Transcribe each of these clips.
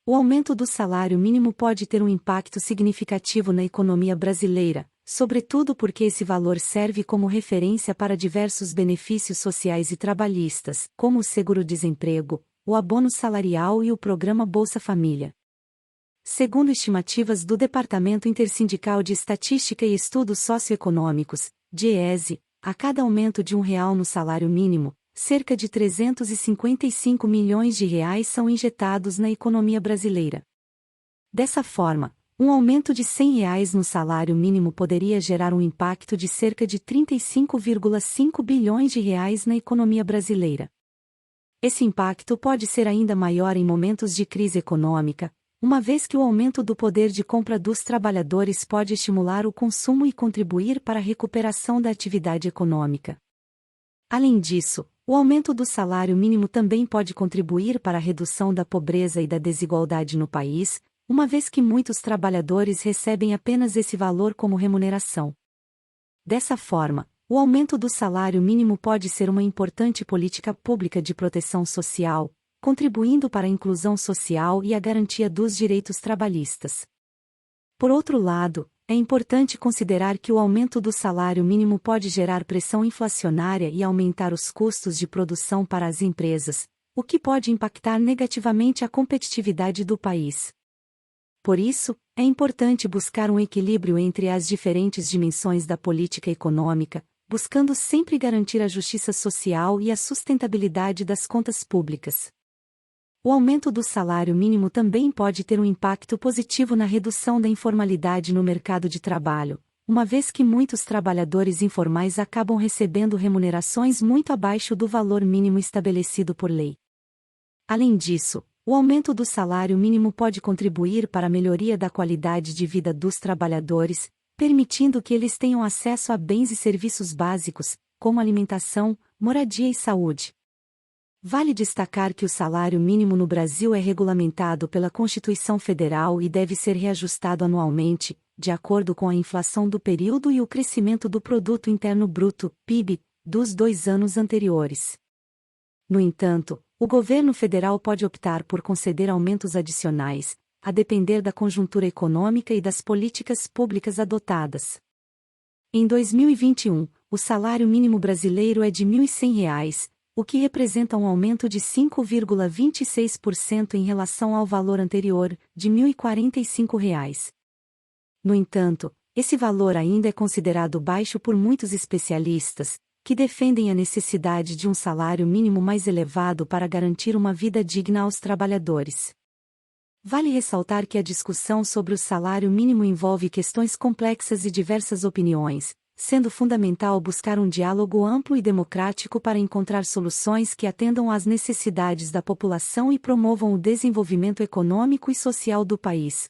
o aumento do salário mínimo pode ter um impacto significativo na economia brasileira, sobretudo porque esse valor serve como referência para diversos benefícios sociais e trabalhistas, como o seguro-desemprego, o abono salarial e o programa Bolsa Família. Segundo estimativas do Departamento Intersindical de Estatística e Estudos Socioeconômicos, DIEESE, a cada aumento de R$ 1 no salário mínimo, cerca de 355 milhões de reais são injetados na economia brasileira. Dessa forma, um aumento de R$ 100 no salário mínimo poderia gerar um impacto de cerca de 35,5 bilhões de reais na economia brasileira. Esse impacto pode ser ainda maior em momentos de crise econômica, uma vez que o aumento do poder de compra dos trabalhadores pode estimular o consumo e contribuir para a recuperação da atividade econômica. Além disso, o aumento do salário mínimo também pode contribuir para a redução da pobreza e da desigualdade no país, uma vez que muitos trabalhadores recebem apenas esse valor como remuneração. Dessa forma, o aumento do salário mínimo pode ser uma importante política pública de proteção social, contribuindo para a inclusão social e a garantia dos direitos trabalhistas. Por outro lado, é importante considerar que o aumento do salário mínimo pode gerar pressão inflacionária e aumentar os custos de produção para as empresas, o que pode impactar negativamente a competitividade do país. Por isso, é importante buscar um equilíbrio entre as diferentes dimensões da política econômica, buscando sempre garantir a justiça social e a sustentabilidade das contas públicas. O aumento do salário mínimo também pode ter um impacto positivo na redução da informalidade no mercado de trabalho, uma vez que muitos trabalhadores informais acabam recebendo remunerações muito abaixo do valor mínimo estabelecido por lei. Além disso, o aumento do salário mínimo pode contribuir para a melhoria da qualidade de vida dos trabalhadores, permitindo que eles tenham acesso a bens e serviços básicos, como alimentação, moradia e saúde. Vale destacar que o salário mínimo no Brasil é regulamentado pela Constituição Federal e deve ser reajustado anualmente, de acordo com a inflação do período e o crescimento do Produto Interno Bruto, PIB, dos 2 anos anteriores. No entanto, o governo federal pode optar por conceder aumentos adicionais, a depender da conjuntura econômica e das políticas públicas adotadas. Em 2021, o salário mínimo brasileiro é de R$ 1.100, o que representa um aumento de 5,26% em relação ao valor anterior, de R$ 1.045. No entanto, esse valor ainda é considerado baixo por muitos especialistas, que defendem a necessidade de um salário mínimo mais elevado para garantir uma vida digna aos trabalhadores. Vale ressaltar que a discussão sobre o salário mínimo envolve questões complexas e diversas opiniões, sendo fundamental buscar um diálogo amplo e democrático para encontrar soluções que atendam às necessidades da população e promovam o desenvolvimento econômico e social do país.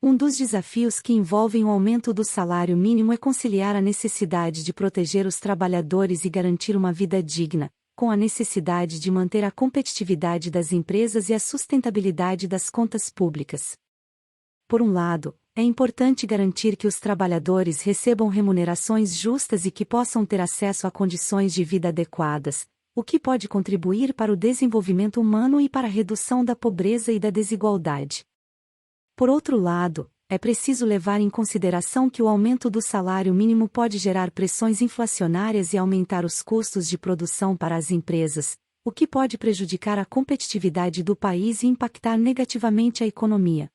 Um dos desafios que envolvem o aumento do salário mínimo é conciliar a necessidade de proteger os trabalhadores e garantir uma vida digna, com a necessidade de manter a competitividade das empresas e a sustentabilidade das contas públicas. Por um lado, é importante garantir que os trabalhadores recebam remunerações justas e que possam ter acesso a condições de vida adequadas, o que pode contribuir para o desenvolvimento humano e para a redução da pobreza e da desigualdade. Por outro lado, é preciso levar em consideração que o aumento do salário mínimo pode gerar pressões inflacionárias e aumentar os custos de produção para as empresas, o que pode prejudicar a competitividade do país e impactar negativamente a economia.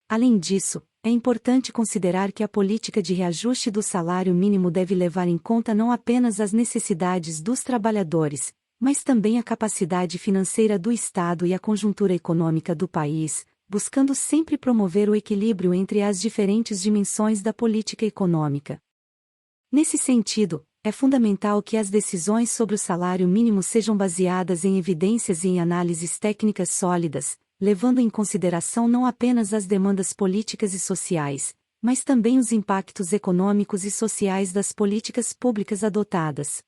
Além disso, é importante considerar que a política de reajuste do salário mínimo deve levar em conta não apenas as necessidades dos trabalhadores, mas também a capacidade financeira do Estado e a conjuntura econômica do país, buscando sempre promover o equilíbrio entre as diferentes dimensões da política econômica. Nesse sentido, é fundamental que as decisões sobre o salário mínimo sejam baseadas em evidências e em análises técnicas sólidas, levando em consideração não apenas as demandas políticas e sociais, mas também os impactos econômicos e sociais das políticas públicas adotadas.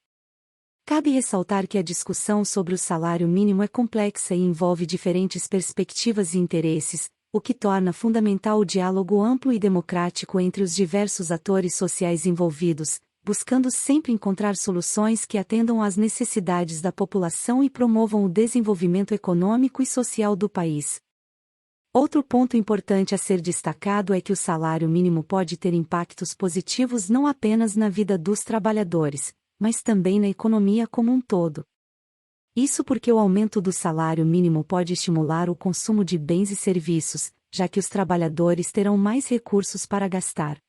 Cabe ressaltar que a discussão sobre o salário mínimo é complexa e envolve diferentes perspectivas e interesses, o que torna fundamental o diálogo amplo e democrático entre os diversos atores sociais envolvidos, buscando sempre encontrar soluções que atendam às necessidades da população e promovam o desenvolvimento econômico e social do país. Outro ponto importante a ser destacado é que o salário mínimo pode ter impactos positivos não apenas na vida dos trabalhadores, mas também na economia como um todo. Isso porque o aumento do salário mínimo pode estimular o consumo de bens e serviços, já que os trabalhadores terão mais recursos para gastar.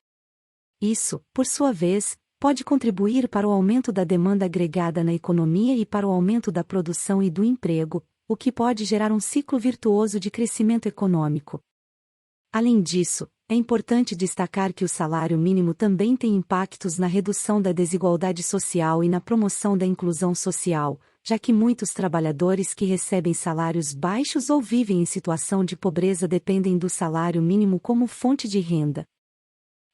Isso, por sua vez, pode contribuir para o aumento da demanda agregada na economia e para o aumento da produção e do emprego, o que pode gerar um ciclo virtuoso de crescimento econômico. Além disso, é importante destacar que o salário mínimo também tem impactos na redução da desigualdade social e na promoção da inclusão social, já que muitos trabalhadores que recebem salários baixos ou vivem em situação de pobreza dependem do salário mínimo como fonte de renda.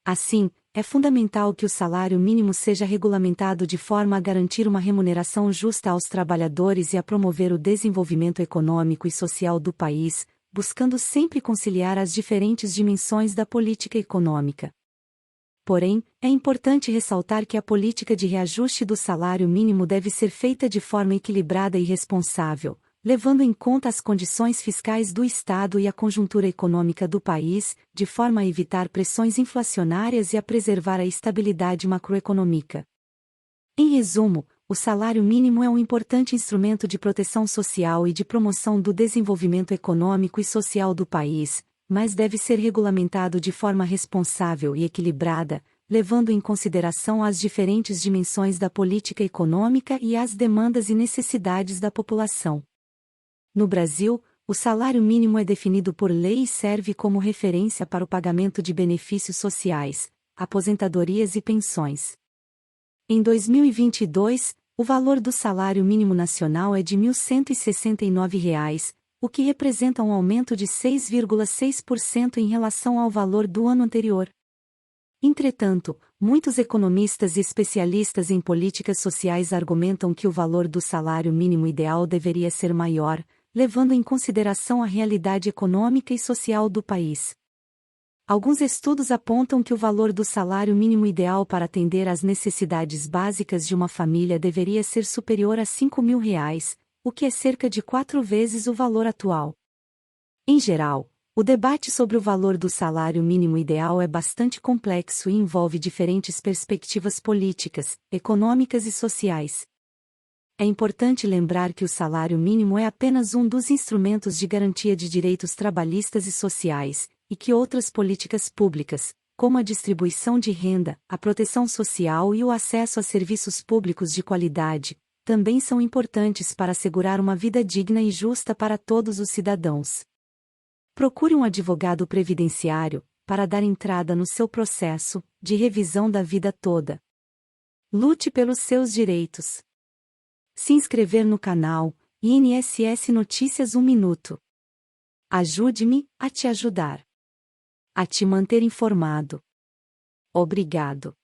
Assim, é fundamental que o salário mínimo seja regulamentado de forma a garantir uma remuneração justa aos trabalhadores e a promover o desenvolvimento econômico e social do país, buscando sempre conciliar as diferentes dimensões da política econômica. Porém, é importante ressaltar que a política de reajuste do salário mínimo deve ser feita de forma equilibrada e responsável, levando em conta as condições fiscais do Estado e a conjuntura econômica do país, de forma a evitar pressões inflacionárias e a preservar a estabilidade macroeconômica. Em resumo, o salário mínimo é um importante instrumento de proteção social e de promoção do desenvolvimento econômico e social do país, mas deve ser regulamentado de forma responsável e equilibrada, levando em consideração as diferentes dimensões da política econômica e as demandas e necessidades da população. No Brasil, o salário mínimo é definido por lei e serve como referência para o pagamento de benefícios sociais, aposentadorias e pensões. Em 2022, o valor do salário mínimo nacional é de R$ 1.169, o que representa um aumento de 6,6% em relação ao valor do ano anterior. Entretanto, muitos economistas e especialistas em políticas sociais argumentam que o valor do salário mínimo ideal deveria ser maior, levando em consideração a realidade econômica e social do país. Alguns estudos apontam que o valor do salário mínimo ideal para atender às necessidades básicas de uma família deveria ser superior a R$ 5.000, o que é cerca de 4 vezes o valor atual. Em geral, o debate sobre o valor do salário mínimo ideal é bastante complexo e envolve diferentes perspectivas políticas, econômicas e sociais. É importante lembrar que o salário mínimo é apenas um dos instrumentos de garantia de direitos trabalhistas e sociais, e que outras políticas públicas, como a distribuição de renda, a proteção social e o acesso a serviços públicos de qualidade, também são importantes para assegurar uma vida digna e justa para todos os cidadãos. Procure um advogado previdenciário, para dar entrada no seu processo de revisão da vida toda. Lute pelos seus direitos. Se inscrever no canal INSS Notícias 1 Minuto. Ajude-me a te ajudar. A te manter informado. Obrigado.